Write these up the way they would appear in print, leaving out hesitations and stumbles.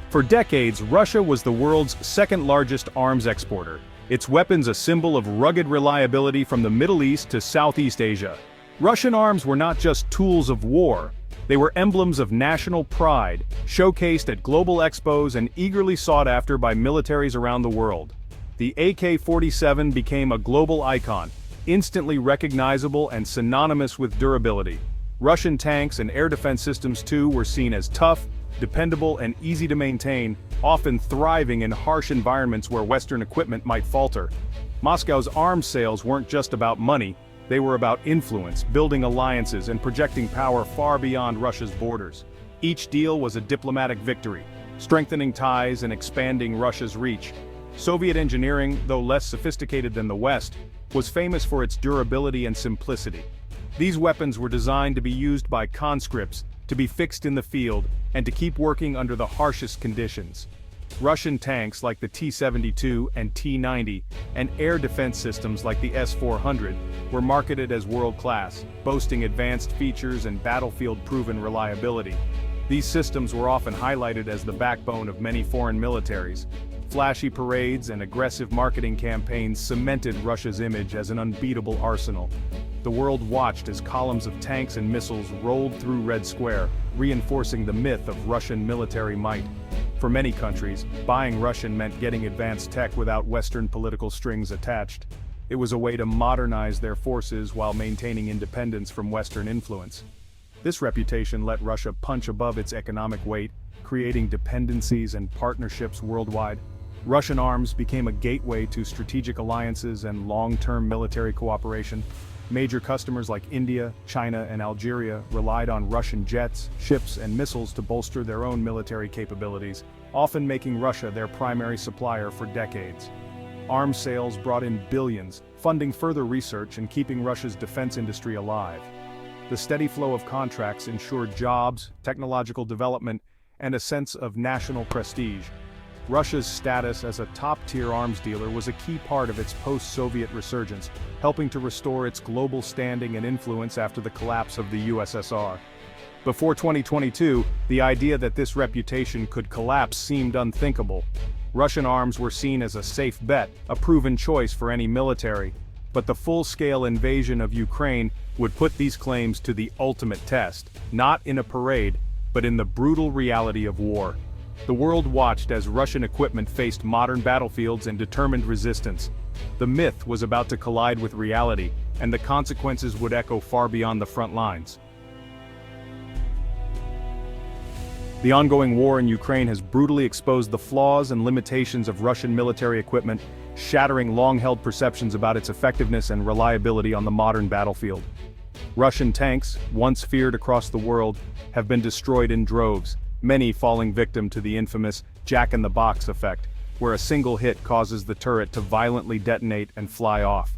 For decades, Russia was the world's second-largest arms exporter, its weapons a symbol of rugged reliability from the Middle East to Southeast Asia. Russian arms were not just tools of war, they were emblems of national pride, showcased at global expos and eagerly sought after by militaries around the world. The AK-47 became a global icon, instantly recognizable and synonymous with durability. Russian tanks and air defense systems too were seen as tough, dependable and easy to maintain, often thriving in harsh environments where Western equipment might falter. Moscow's arms sales weren't just about money, they were about influence, building alliances and projecting power far beyond Russia's borders. Each deal was a diplomatic victory, strengthening ties and expanding Russia's reach. Soviet engineering, though less sophisticated than the West, was famous for its durability and simplicity. These weapons were designed to be used by conscripts, to be fixed in the field, and to keep working under the harshest conditions. Russian tanks like the T-72 and T-90, and air defense systems like the S-400, were marketed as world-class, boasting advanced features and battlefield-proven reliability. These systems were often highlighted as the backbone of many foreign militaries. Flashy parades and aggressive marketing campaigns cemented Russia's image as an unbeatable arsenal. The world watched as columns of tanks and missiles rolled through Red Square, reinforcing the myth of Russian military might. For many countries, buying Russian meant getting advanced tech without Western political strings attached. It was a way to modernize their forces while maintaining independence from Western influence. This reputation let Russia punch above its economic weight, creating dependencies and partnerships worldwide. Russian arms became a gateway to strategic alliances and long-term military cooperation. Major customers like India, China, and Algeria relied on Russian jets, ships, and missiles to bolster their own military capabilities, often making Russia their primary supplier for decades. Arms sales brought in billions, funding further research and keeping Russia's defense industry alive. The steady flow of contracts ensured jobs, technological development, and a sense of national prestige. Russia's status as a top-tier arms dealer was a key part of its post-Soviet resurgence, helping to restore its global standing and influence after the collapse of the USSR. Before 2022, the idea that this reputation could collapse seemed unthinkable. Russian arms were seen as a safe bet, a proven choice for any military. But the full-scale invasion of Ukraine would put these claims to the ultimate test, not in a parade, but in the brutal reality of war. The world watched as Russian equipment faced modern battlefields and determined resistance. The myth was about to collide with reality, and the consequences would echo far beyond the front lines. The ongoing war in Ukraine has brutally exposed the flaws and limitations of Russian military equipment, shattering long-held perceptions about its effectiveness and reliability on the modern battlefield. Russian tanks, once feared across the world, have been destroyed in droves, many falling victim to the infamous jack-in-the-box effect, where a single hit causes the turret to violently detonate and fly off.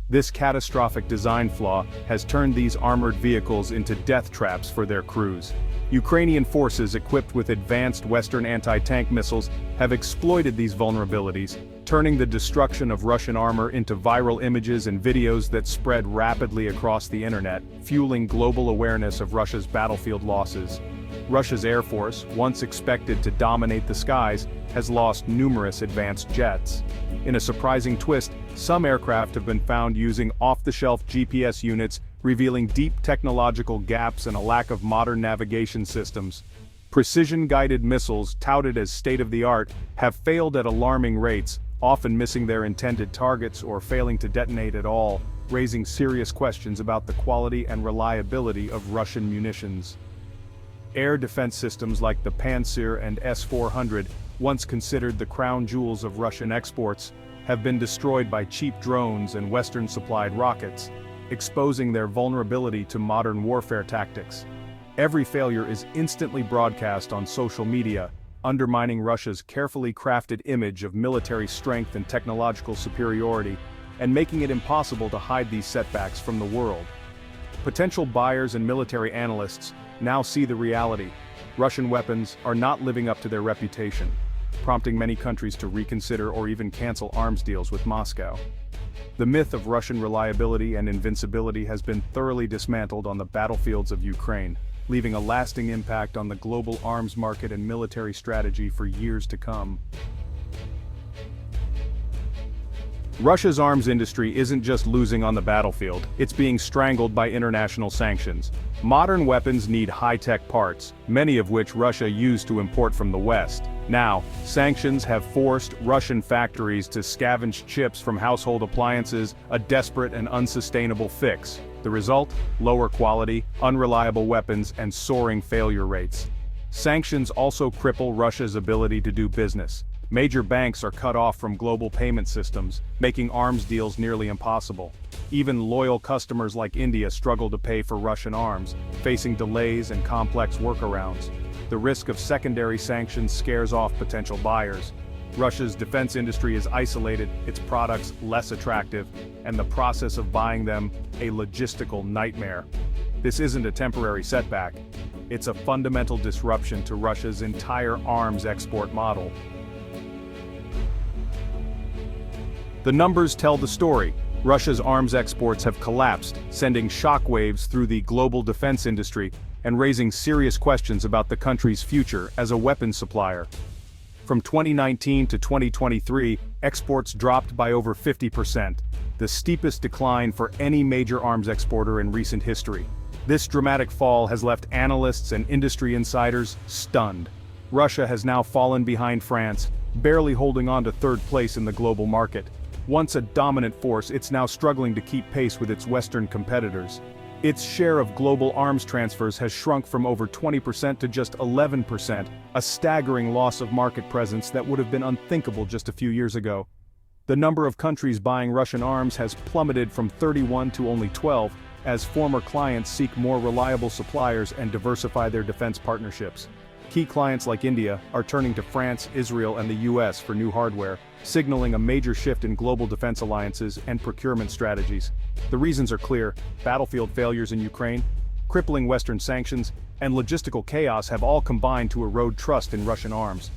This catastrophic design flaw has turned these armored vehicles into death traps for their crews. Ukrainian forces equipped with advanced Western anti-tank missiles have exploited these vulnerabilities, turning the destruction of Russian armor into viral images and videos that spread rapidly across the internet, fueling global awareness of Russia's battlefield losses. Russia's Air Force, once expected to dominate the skies, has lost numerous advanced jets. In a surprising twist, some aircraft have been found using off-the-shelf GPS units, revealing deep technological gaps and a lack of modern navigation systems. Precision-guided missiles, touted as state-of-the-art, have failed at alarming rates, often missing their intended targets or failing to detonate at all, raising serious questions about the quality and reliability of Russian munitions. Air defense systems like the Pantsir and S-400, once considered the crown jewels of Russian exports, have been destroyed by cheap drones and Western-supplied rockets, exposing their vulnerability to modern warfare tactics. Every failure is instantly broadcast on social media, undermining Russia's carefully crafted image of military strength and technological superiority, and making it impossible to hide these setbacks from the world. Potential buyers and military analysts now see the reality. Russian weapons are not living up to their reputation, prompting many countries to reconsider or even cancel arms deals with Moscow. The myth of Russian reliability and invincibility has been thoroughly dismantled on the battlefields of Ukraine. leaving a lasting impact on the global arms market and military strategy for years to come. Russia's arms industry isn't just losing on the battlefield, it's being strangled by international sanctions. Modern weapons need high-tech parts, many of which Russia used to import from the West. Now, sanctions have forced Russian factories to scavenge chips from household appliances, a desperate and unsustainable fix. The result? Lower quality, unreliable weapons, and soaring failure rates. Sanctions also cripple Russia's ability to do business. Major banks are cut off from global payment systems, making arms deals nearly impossible. Even loyal customers like India struggle to pay for Russian arms, facing delays and complex workarounds. The risk of secondary sanctions scares off potential buyers. Russia's defense industry is isolated, its products less attractive, and the process of buying them a logistical nightmare. This isn't a temporary setback. It's a fundamental disruption to Russia's entire arms export model. The numbers tell the story. Russia's arms exports have collapsed, sending shockwaves through the global defense industry and raising serious questions about the country's future as a weapons supplier. From 2019 to 2023, exports dropped by over 50%, the steepest decline for any major arms exporter in recent history. This dramatic fall has left analysts and industry insiders stunned. Russia has now fallen behind France, barely holding on to third place in the global market. Once a dominant force, it's now struggling to keep pace with its Western competitors. Its share of global arms transfers has shrunk from over 20% to just 11%, a staggering loss of market presence that would have been unthinkable just a few years ago. The number of countries buying Russian arms has plummeted from 31 to only 12, as former clients seek more reliable suppliers and diversify their defense partnerships. Key clients like India are turning to France, Israel, and the US for new hardware, signaling a major shift in global defense alliances and procurement strategies. The reasons are clear: battlefield failures in Ukraine, crippling Western sanctions, and logistical chaos have all combined to erode trust in Russian arms.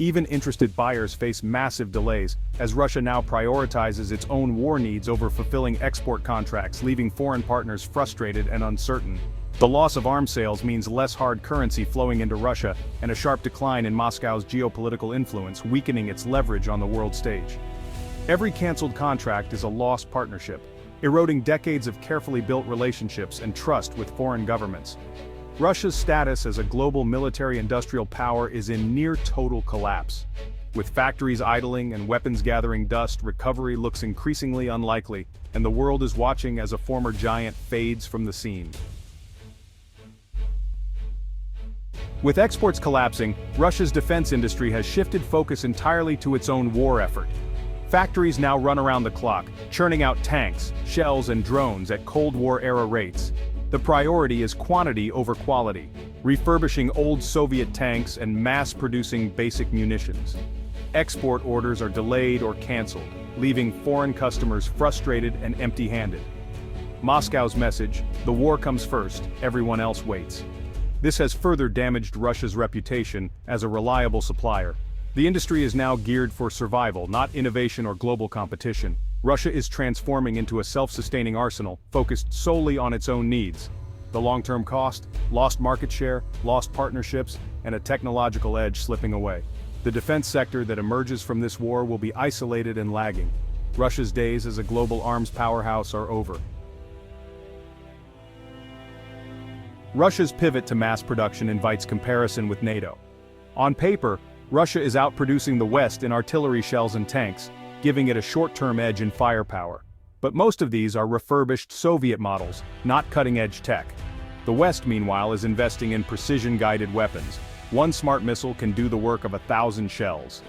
Even interested buyers face massive delays, as Russia now prioritizes its own war needs over fulfilling export contracts, leaving foreign partners frustrated and uncertain. The loss of arms sales means less hard currency flowing into Russia and a sharp decline in Moscow's geopolitical influence, weakening its leverage on the world stage. Every canceled contract is a lost partnership, eroding decades of carefully built relationships and trust with foreign governments. Russia's status as a global military-industrial power is in near total collapse. With factories idling and weapons gathering dust, recovery looks increasingly unlikely, and the world is watching as a former giant fades from the scene. With exports collapsing, Russia's defense industry has shifted focus entirely to its own war effort. Factories now run around the clock, churning out tanks, shells, and drones at Cold War-era rates. The priority is quantity over quality, refurbishing old Soviet tanks and mass-producing basic munitions. Export orders are delayed or canceled, leaving foreign customers frustrated and empty-handed. Moscow's message: the war comes first, everyone else waits. This has further damaged Russia's reputation as a reliable supplier. The industry is now geared for survival, not innovation or global competition. Russia is transforming into a self-sustaining arsenal, focused solely on its own needs. The long-term cost: lost market share, lost partnerships, and a technological edge slipping away. The defense sector that emerges from this war will be isolated and lagging. Russia's days as a global arms powerhouse are over. Russia's pivot to mass production invites comparison with NATO. On paper, Russia is outproducing the West in artillery shells and tanks, giving it a short-term edge in firepower. But most of these are refurbished Soviet models, not cutting-edge tech. The West, meanwhile, is investing in precision-guided weapons. One smart missile can do the work of 1,000 shells.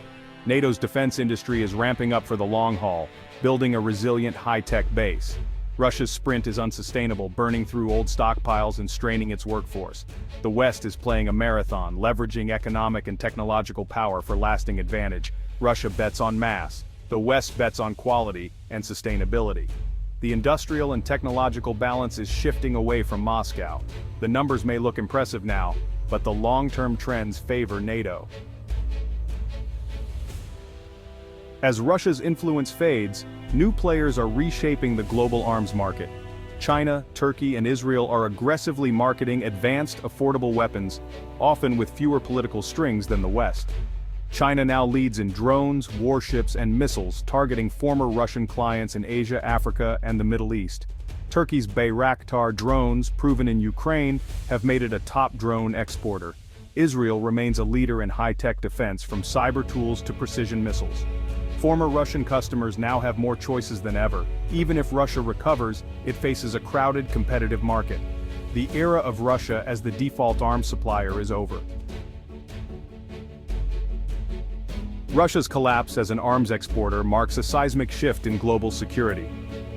NATO's defense industry is ramping up for the long haul, building a resilient high-tech base. Russia's sprint is unsustainable, burning through old stockpiles and straining its workforce. The West is playing a marathon, leveraging economic and technological power for lasting advantage. Russia bets on mass. The West bets on quality and sustainability. The industrial and technological balance is shifting away from Moscow. The numbers may look impressive now, but the long-term trends favor NATO. As Russia's influence fades, new players are reshaping the global arms market. China, Turkey, and Israel are aggressively marketing advanced, affordable weapons, often with fewer political strings than the West. China now leads in drones, warships, and missiles targeting former Russian clients in Asia, Africa, and the Middle East. Turkey's Bayraktar drones, proven in Ukraine, have made it a top drone exporter. Israel remains a leader in high-tech defense, from cyber tools to precision missiles. Former Russian customers now have more choices than ever. Even if Russia recovers, it faces a crowded, competitive market. The era of Russia as the default arms supplier is over. Russia's collapse as an arms exporter marks a seismic shift in global security.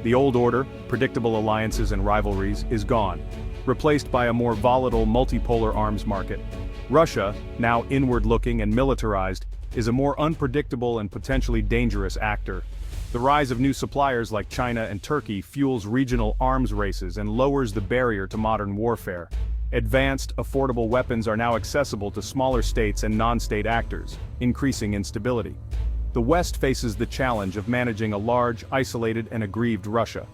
The old order, predictable alliances and rivalries, is gone, replaced by a more volatile multipolar arms market. Russia, now inward-looking and militarized, is a more unpredictable and potentially dangerous actor. The rise of new suppliers like China and Turkey fuels regional arms races and lowers the barrier to modern warfare. Advanced, affordable weapons are now accessible to smaller states and non-state actors, increasing instability. The West faces the challenge of managing a large, isolated, and aggrieved Russia.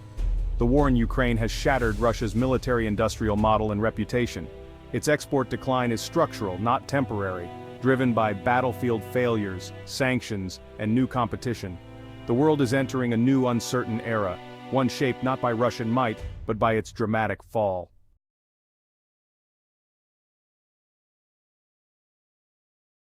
The war in Ukraine has shattered Russia's military-industrial model and reputation. Its export decline is structural, not temporary, driven by battlefield failures, sanctions, and new competition. The world is entering a new uncertain era, one shaped not by Russian might, but by its dramatic fall.